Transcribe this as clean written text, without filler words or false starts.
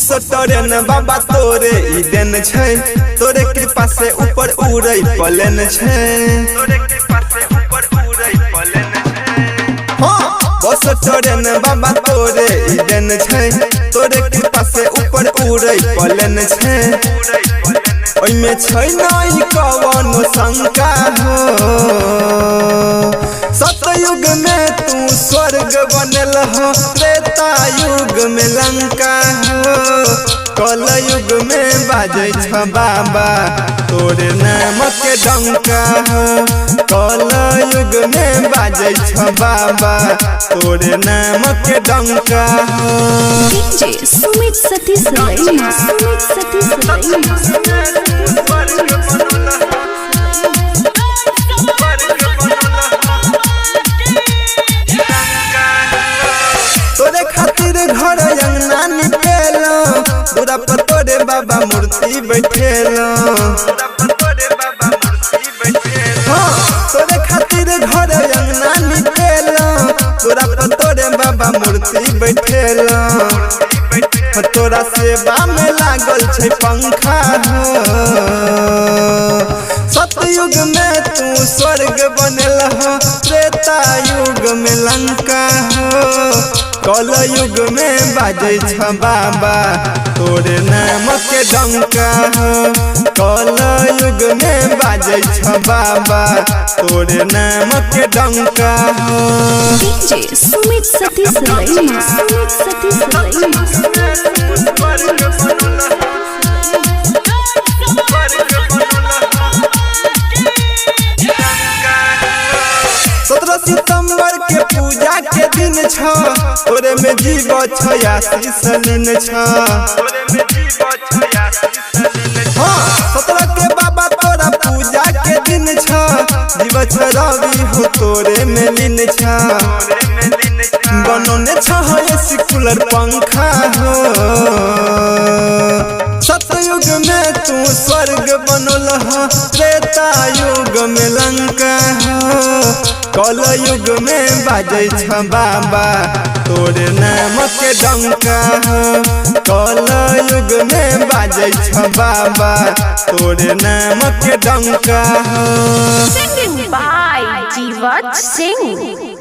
बस train बाबा तोरे ई देन छै, तोरे कृपा से ऊपर उड़ै पलेन छै। बस टरेन बाबा तोरे ई देन छै, तोरे कृपा से ऊपर उड़ै पलेन छै। ओइमे छै नहीं कवनो शंका हो, सतयुग में तू स्वर्ग बनल हो, त्रेता युग में लंका हो, कल युग में बाजै छ बाबा तोरे नाम के डंका हो। कल युग में बाजै छ बाबा तोरे नाम के डंका हो। डीजे सुमित सतीश रैना, सुमित सतीश रैना। तोरे खातिर घर अंगना निपेलो, दूरा पर तोरे बाबा मूर्ति बैठेलो। तोरे खातिर घर अंगना निपेलो, दूरा पर तोरे बाबा मूर्ति बैठेलो। तोरा सेवा में लागल छै पंखा हो, सतयुग में तू स्वर्ग बनल हो, त्रेता युग में लंका हो, कल युग में बाजै छ बाबा तोरे नाम के डंका हो। कल युग में बाजै छ बाबा तोरे नाम के डंका हो। डीजे सुमित सतीश रैना, सुमित सतीश रैना। 17 सितंबर के पूजा के दिन छ, तोरे में जीव छ आशीष लीन छ। 17 के बाबा तोरा पूजा के दिन छ, जीव छ रवि हो तोरे में लीन छ। बनोने छ सिकुलर पंखा हो, सतयुग में तू स्वर्ग बनल हो, त्रेता युग में लंका हो, कल युग में बाजै छ बाबा तोरे नाम के डंका हो। कल युग में बाजै छ बाबा तोरे नाम के डंका हो। Singing by Jivat Singh।